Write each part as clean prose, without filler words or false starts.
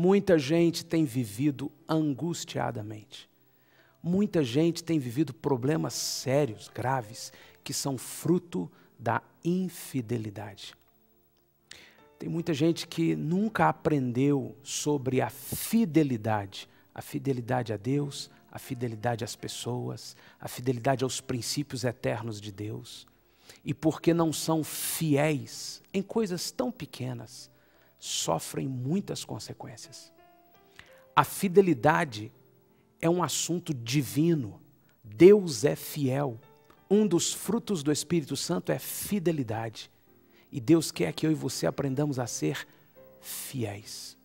Muita gente tem vivido angustiadamente. Muita gente tem vivido problemas sérios, graves, que são fruto da infidelidade. Tem muita gente que nunca aprendeu sobre a fidelidade a Deus, a fidelidade às pessoas, a fidelidade aos princípios eternos de Deus. E porque não são fiéis em coisas tão pequenas, sofrem muitas consequências. A fidelidade é um assunto divino. Deus é fiel. Um dos frutos do Espírito Santo é fidelidade. E Deus quer que eu e você aprendamos a ser fiéis.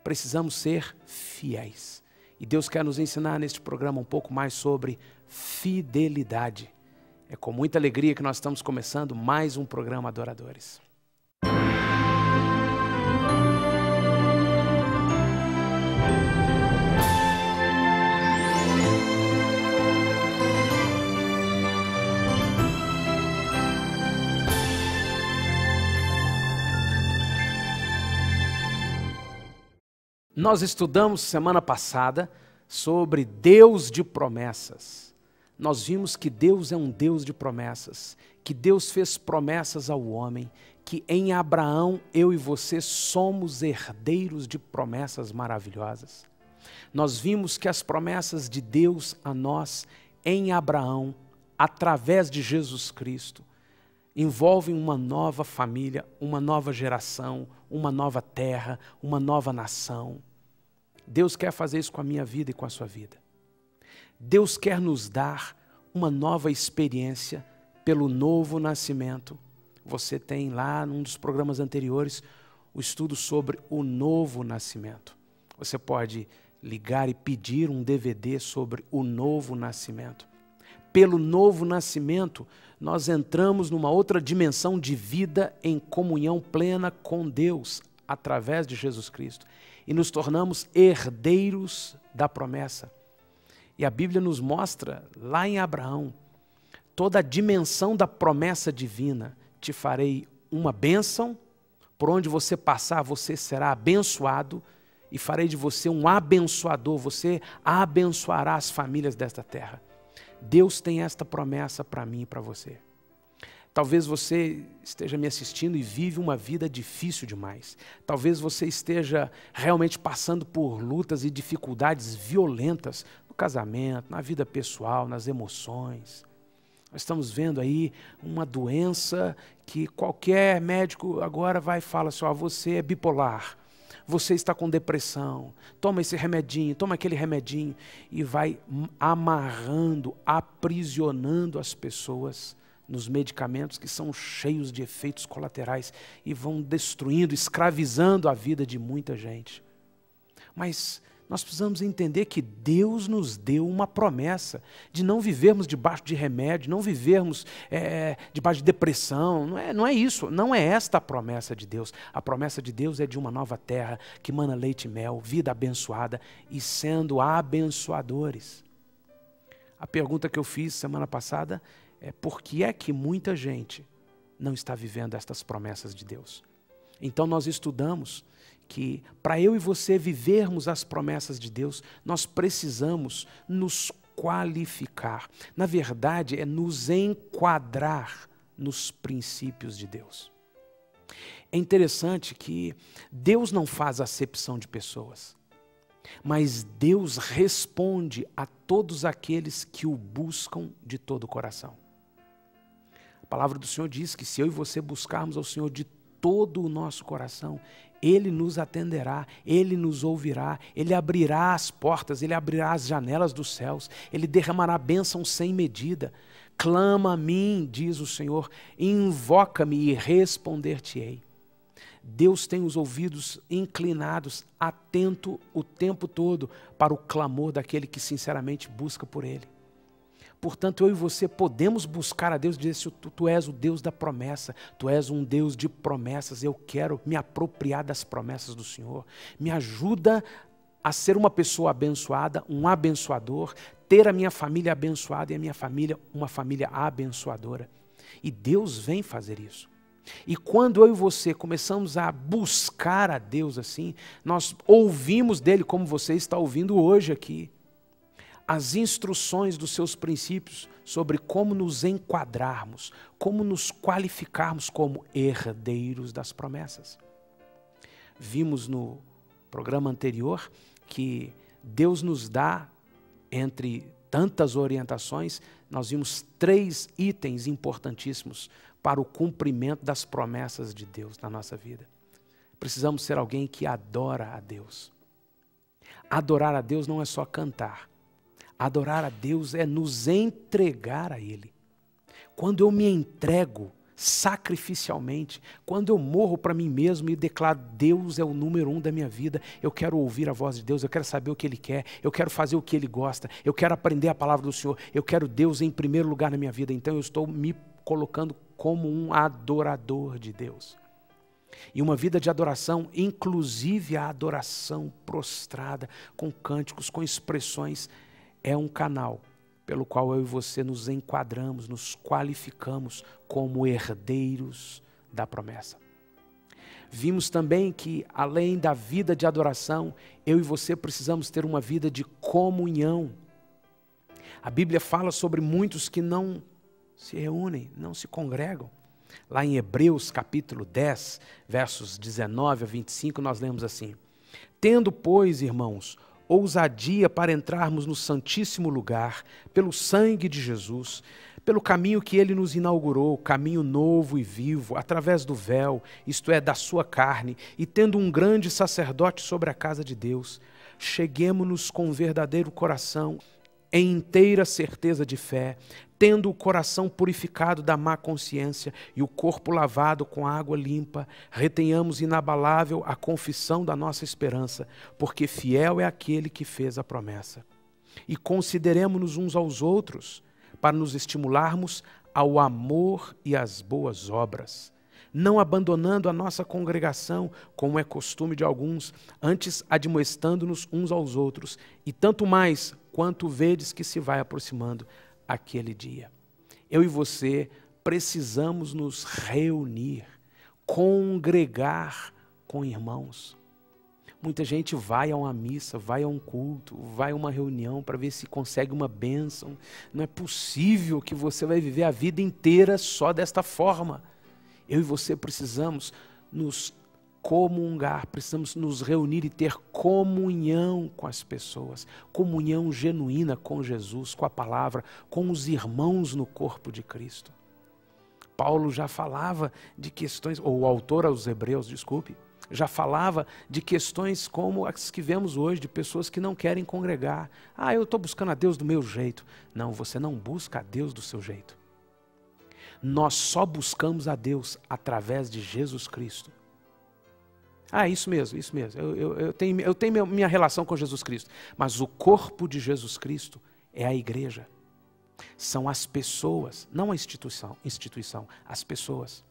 Precisamos ser fiéis. E Deus quer nos ensinar neste programa um pouco mais sobre fidelidade. É com muita alegria que nós estamos começando mais um programa Adoradores. Nós estudamos semana passada sobre Deus de promessas. Nós vimos que Deus é um Deus de promessas, que Deus fez promessas ao homem, que em Abraão eu e você somos herdeiros de promessas maravilhosas. Nós vimos que as promessas de Deus a nós em Abraão, através de Jesus Cristo, envolvem uma nova família, uma nova geração, uma nova terra, uma nova nação. Deus quer fazer isso com a minha vida e com a sua vida. Deus quer nos dar uma nova experiência pelo novo nascimento. Você tem lá num dos programas anteriores o estudo sobre o novo nascimento. Você pode ligar e pedir um DVD sobre o novo nascimento. Pelo novo nascimento, nós entramos numa outra dimensão de vida em comunhão plena com Deus, através de Jesus Cristo. E nos tornamos herdeiros da promessa. E a Bíblia nos mostra, lá em Abraão, toda a dimensão da promessa divina. Te farei uma bênção, por onde você passar você será abençoado, e farei de você um abençoador, você abençoará as famílias desta terra. Deus tem esta promessa para mim e para você. Talvez você esteja me assistindo e vive uma vida difícil demais. Talvez você esteja realmente passando por lutas e dificuldades violentas no casamento, na vida pessoal, nas emoções. Nós estamos vendo aí uma doença que qualquer médico agora vai e fala assim, você é bipolar, você está com depressão, toma esse remedinho, toma aquele remedinho, e vai amarrando, aprisionando as pessoas nos medicamentos que são cheios de efeitos colaterais e vão destruindo, escravizando a vida de muita gente. Mas nós precisamos entender que Deus nos deu uma promessa de não vivermos debaixo de remédio, não vivermos debaixo de depressão. Não é isso, não é esta a promessa de Deus. A promessa de Deus é de uma nova terra que mana leite e mel, vida abençoada e sendo abençoadores. A pergunta que eu fiz semana passada é por que é que muita gente não está vivendo estas promessas de Deus? Então nós estudamos que para eu e você vivermos as promessas de Deus, nós precisamos nos qualificar. Na verdade, é nos enquadrar nos princípios de Deus. É interessante que Deus não faz acepção de pessoas, mas Deus responde a todos aqueles que o buscam de todo o coração. A palavra do Senhor diz que se eu e você buscarmos ao Senhor de todo o nosso coração, Ele nos atenderá, Ele nos ouvirá, Ele abrirá as portas, Ele abrirá as janelas dos céus, Ele derramará bênção sem medida. Clama a mim, diz o Senhor, invoca-me e responder-te-ei. Deus tem os ouvidos inclinados, atento o tempo todo para o clamor daquele que sinceramente busca por Ele. Portanto, eu e você podemos buscar a Deus e dizer, tu és o Deus da promessa, tu és um Deus de promessas, eu quero me apropriar das promessas do Senhor. Me ajuda a ser uma pessoa abençoada, um abençoador, ter a minha família abençoada e a minha família uma família abençoadora. E Deus vem fazer isso. E quando eu e você começamos a buscar a Deus assim, nós ouvimos dele como você está ouvindo hoje aqui. As instruções dos seus princípios sobre como nos enquadrarmos, como nos qualificarmos como herdeiros das promessas. Vimos no programa anterior que Deus nos dá, entre tantas orientações, nós vimos 3 itens importantíssimos para o cumprimento das promessas de Deus na nossa vida. Precisamos ser alguém que adora a Deus. Adorar a Deus não é só cantar. Adorar a Deus é nos entregar a Ele. Quando eu me entrego sacrificialmente, quando eu morro para mim mesmo e declaro: Deus é o número 1 da minha vida, eu quero ouvir a voz de Deus, eu quero saber o que Ele quer, eu quero fazer o que Ele gosta, eu quero aprender a palavra do Senhor, eu quero Deus em primeiro lugar na minha vida. Então eu estou me colocando como um adorador de Deus. E uma vida de adoração, inclusive a adoração prostrada, com cânticos, com expressões, é um canal pelo qual eu e você nos enquadramos, nos qualificamos como herdeiros da promessa. Vimos também que, além da vida de adoração, eu e você precisamos ter uma vida de comunhão. A Bíblia fala sobre muitos que não se reúnem, não se congregam. Lá em Hebreus capítulo 10, versos 19 a 25, nós lemos assim: Tendo, pois, irmãos, ousadia para entrarmos no Santíssimo Lugar, pelo sangue de Jesus, pelo caminho que Ele nos inaugurou, caminho novo e vivo, através do véu, isto é, da sua carne, e tendo um grande sacerdote sobre a casa de Deus, cheguemo-nos com verdadeiro coração, em inteira certeza de fé, tendo o coração purificado da má consciência e o corpo lavado com água limpa, retenhamos inabalável a confissão da nossa esperança, porque fiel é aquele que fez a promessa. E consideremo-nos uns aos outros, para nos estimularmos ao amor e às boas obras, não abandonando a nossa congregação, como é costume de alguns, antes admoestando-nos uns aos outros, e tanto mais quanto vedes que se vai aproximando aquele dia. Eu e você precisamos nos reunir, congregar com irmãos. Muita gente vai a uma missa, vai a um culto, vai a uma reunião para ver se consegue uma bênção. Não é possível que você vai viver a vida inteira só desta forma. Eu e você precisamos nos comungar, precisamos nos reunir e ter comunhão com as pessoas, comunhão genuína com Jesus, com a palavra, com os irmãos no corpo de Cristo. Paulo já falava de questões, ou o autor aos Hebreus, desculpe, já falava de questões como as que vemos hoje, de pessoas que não querem congregar. Ah, eu estou buscando a Deus do meu jeito. Não, você não busca a Deus do seu jeito. Nós só buscamos a Deus através de Jesus Cristo. Ah, isso mesmo, isso mesmo. Eu tenho minha relação com Jesus Cristo. Mas o corpo de Jesus Cristo é a igreja. São as pessoas, não a instituição, as pessoas.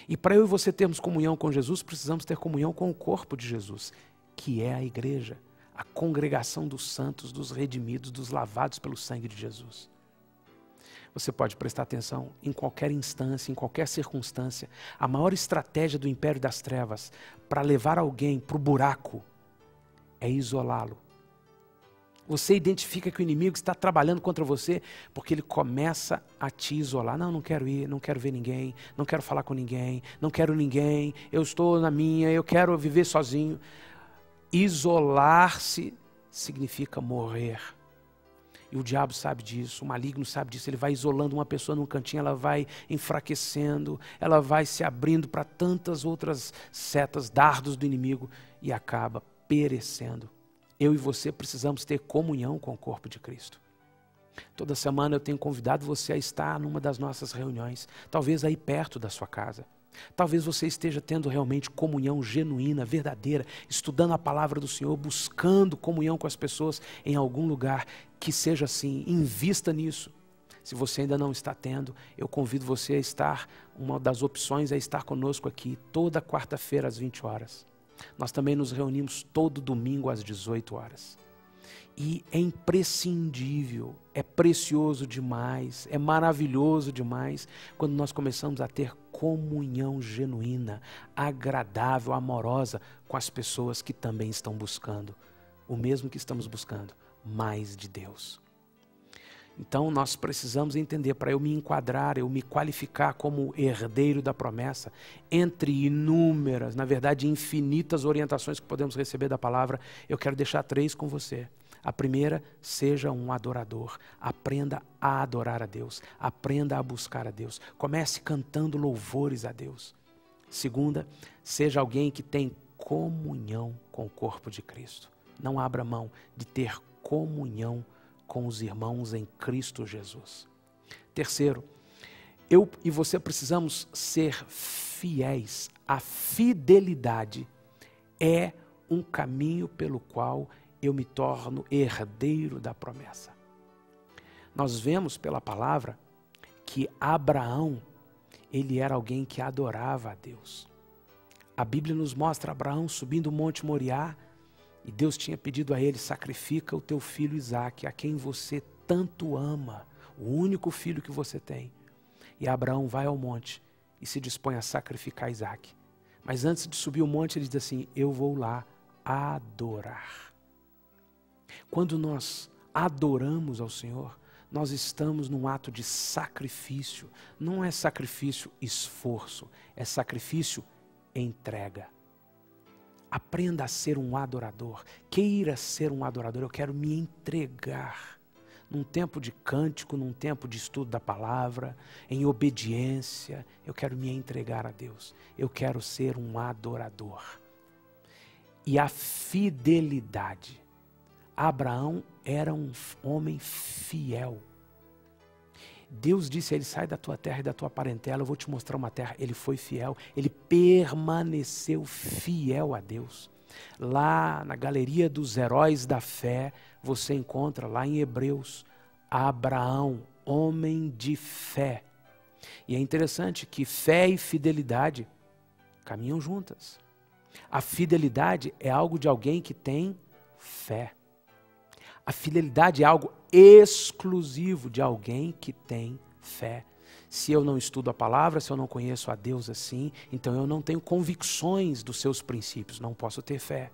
E para eu e você termos comunhão com Jesus, precisamos ter comunhão com o corpo de Jesus, que é a igreja, a congregação dos santos, dos redimidos, dos lavados pelo sangue de Jesus. Você pode prestar atenção em qualquer instância, em qualquer circunstância. A maior estratégia do império das trevas para levar alguém para o buraco é isolá-lo. Você identifica que o inimigo está trabalhando contra você porque ele começa a te isolar. Não, não quero ir, não quero ver ninguém, não quero falar com ninguém, não quero ninguém, eu estou na minha, eu quero viver sozinho. Isolar-se significa morrer. E o diabo sabe disso, o maligno sabe disso. Ele vai isolando uma pessoa num cantinho, ela vai enfraquecendo, ela vai se abrindo para tantas outras setas, dardos do inimigo e acaba perecendo. Eu e você precisamos ter comunhão com o corpo de Cristo. Toda semana eu tenho convidado você a estar numa das nossas reuniões, talvez aí perto da sua casa. Talvez você esteja tendo realmente comunhão genuína, verdadeira, estudando a palavra do Senhor, buscando comunhão com as pessoas em algum lugar. Que seja assim, invista nisso. Se você ainda não está tendo, eu convido você a estar, uma das opções é estar conosco aqui toda quarta-feira às 20 horas. Nós também nos reunimos todo domingo às 18 horas. E é imprescindível, é precioso demais, é maravilhoso demais quando nós começamos a ter comunhão genuína, agradável, amorosa com as pessoas que também estão buscando o mesmo que estamos buscando, mais de Deus. Então nós precisamos entender, para eu me enquadrar, eu me qualificar como herdeiro da promessa, entre inúmeras, na verdade infinitas orientações que podemos receber da palavra, eu quero deixar 3 com você. A primeira, seja um adorador, aprenda a adorar a Deus, aprenda a buscar a Deus, comece cantando louvores a Deus. Segunda, seja alguém que tem comunhão com o corpo de Cristo. Não abra mão de ter comunhão com os irmãos em Cristo Jesus. Terceiro, eu e você precisamos ser fiéis. A fidelidade é um caminho pelo qual eu me torno herdeiro da promessa. Nós vemos pela palavra que Abraão, ele era alguém que adorava a Deus. A Bíblia nos mostra Abraão subindo o Monte Moriá, e Deus tinha pedido a ele: sacrifica o teu filho Isaque, a quem você tanto ama, o único filho que você tem. E Abraão vai ao monte e se dispõe a sacrificar Isaque. Mas antes de subir o monte, ele diz assim: eu vou lá adorar. Quando nós adoramos ao Senhor, nós estamos num ato de sacrifício. Não é sacrifício esforço, é sacrifício entrega. Aprenda a ser um adorador, queira ser um adorador. Eu quero me entregar num tempo de cântico, num tempo de estudo da palavra, em obediência. Eu quero me entregar a Deus, eu quero ser um adorador. E a fidelidade. Abraão era um homem fiel. Deus disse a ele: sai da tua terra e da tua parentela, eu vou te mostrar uma terra. Ele foi fiel, ele permaneceu fiel a Deus. Lá na galeria dos heróis da fé, você encontra lá em Hebreus, Abraão, homem de fé. E é interessante que fé e fidelidade caminham juntas. A fidelidade é algo de alguém que tem fé. A fidelidade é algo exclusivo de alguém que tem fé. Se eu não estudo a palavra, se eu não conheço a Deus assim, então eu não tenho convicções dos seus princípios, não posso ter fé.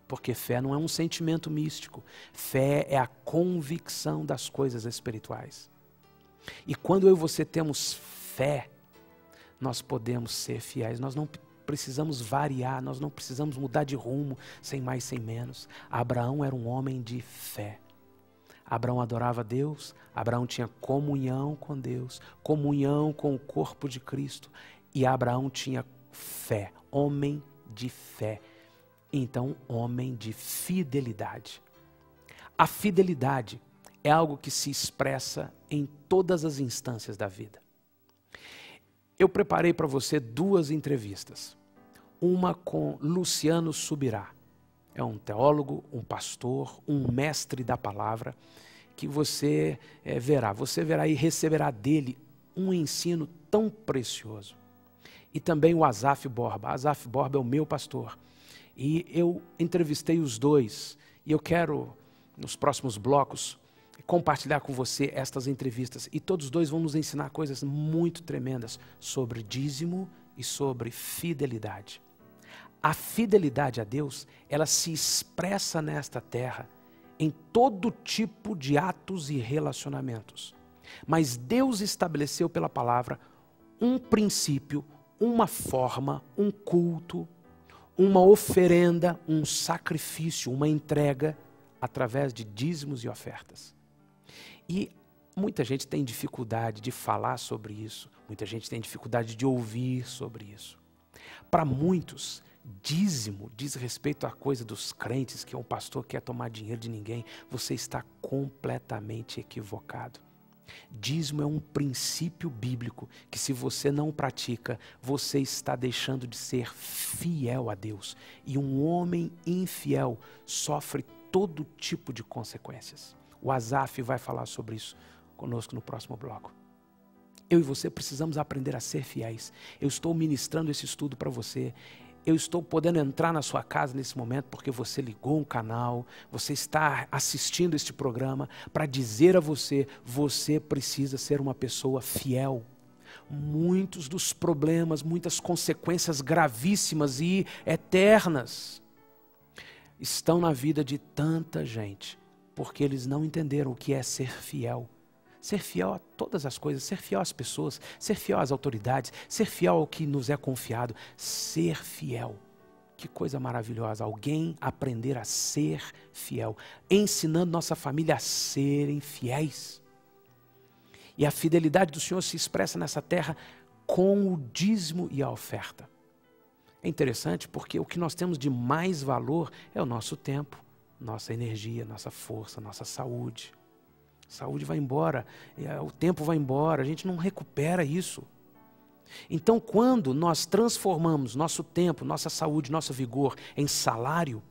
Porque fé não é um sentimento místico. Fé é a convicção das coisas espirituais. E quando eu e você temos fé, nós podemos ser fiéis. Nós não precisamos variar, nós não precisamos mudar de rumo, sem mais, sem menos. Abraão era um homem de fé. Abraão adorava Deus, Abraão tinha comunhão com Deus, comunhão com o corpo de Cristo. E Abraão tinha fé, homem de fé. Então, homem de fidelidade. A fidelidade é algo que se expressa em todas as instâncias da vida. Eu preparei para você 2 entrevistas. Uma com Luciano Subirá. É um teólogo, um pastor, um mestre da palavra, que você verá. Você verá e receberá dele um ensino tão precioso. E também o Asaf Borba. Asaf Borba é o meu pastor. E eu entrevistei os 2. E eu quero, nos próximos blocos, compartilhar com você estas entrevistas. E todos os 2 vão nos ensinar coisas muito tremendas sobre dízimo e sobre fidelidade. A fidelidade a Deus, ela se expressa nesta terra em todo tipo de atos e relacionamentos. Mas Deus estabeleceu pela palavra um princípio, uma forma, um culto, uma oferenda, um sacrifício, uma entrega através de dízimos e ofertas. E muita gente tem dificuldade de falar sobre isso, muita gente tem dificuldade de ouvir sobre isso. Para muitos, dízimo diz respeito à coisa dos crentes, que um pastor quer tomar dinheiro de ninguém. Você está completamente equivocado. Dízimo é um princípio bíblico que, se você não pratica, você está deixando de ser fiel a Deus. E um homem infiel sofre todo tipo de consequências. O Asaf vai falar sobre isso conosco no próximo bloco. Eu e você precisamos aprender a ser fiéis. Eu estou ministrando esse estudo para você. Eu estou podendo entrar na sua casa nesse momento porque você ligou um canal, você está assistindo este programa para dizer a você: você precisa ser uma pessoa fiel. Muitos dos problemas, muitas consequências gravíssimas e eternas estão na vida de tanta gente, porque eles não entenderam o que é ser fiel. Ser fiel a todas as coisas, ser fiel às pessoas, ser fiel às autoridades, ser fiel ao que nos é confiado, ser fiel. Que coisa maravilhosa, alguém aprender a ser fiel, ensinando nossa família a serem fiéis. E a fidelidade do Senhor se expressa nessa terra com o dízimo e a oferta. É interessante porque o que nós temos de mais valor é o nosso tempo, nossa energia, nossa força, nossa saúde. A saúde vai embora, o tempo vai embora, a gente não recupera isso. Então, quando nós transformamos nosso tempo, nossa saúde, nosso vigor em salário,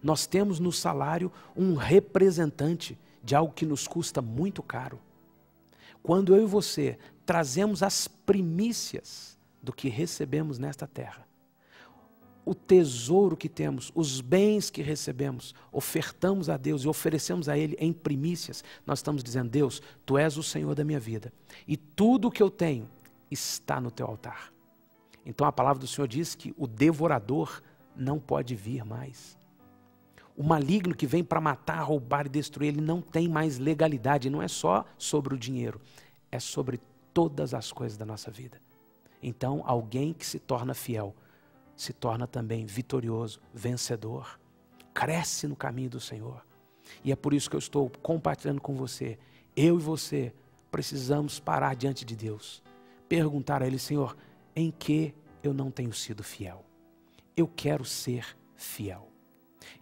nós temos no salário um representante de algo que nos custa muito caro. Quando eu e você trazemos as primícias do que recebemos nesta terra, o tesouro que temos, os bens que recebemos, ofertamos a Deus e oferecemos a Ele em primícias, nós estamos dizendo: Deus, Tu és o Senhor da minha vida e tudo o que eu tenho está no Teu altar. Então a palavra do Senhor diz que o devorador não pode vir mais. O maligno que vem para matar, roubar e destruir, ele não tem mais legalidade. Não é só sobre o dinheiro, é sobre todas as coisas da nossa vida. Então alguém que se torna fiel se torna também vitorioso, vencedor, cresce no caminho do Senhor. E é por isso que eu estou compartilhando com você. Eu e você precisamos parar diante de Deus, perguntar a Ele: Senhor, em que eu não tenho sido fiel? Eu quero ser fiel.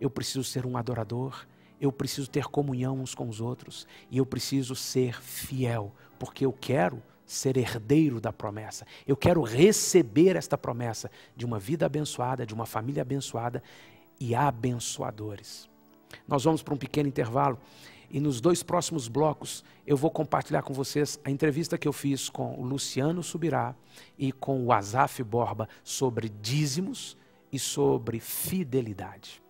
Eu preciso ser um adorador, eu preciso ter comunhão uns com os outros e eu preciso ser fiel, porque eu quero ser herdeiro da promessa. Eu quero receber esta promessa de uma vida abençoada, de uma família abençoada e abençoadores. Nós vamos para um pequeno intervalo e nos 2 próximos blocos eu vou compartilhar com vocês a entrevista que eu fiz com o Luciano Subirá e com o Asaf Borba sobre dízimos e sobre fidelidade.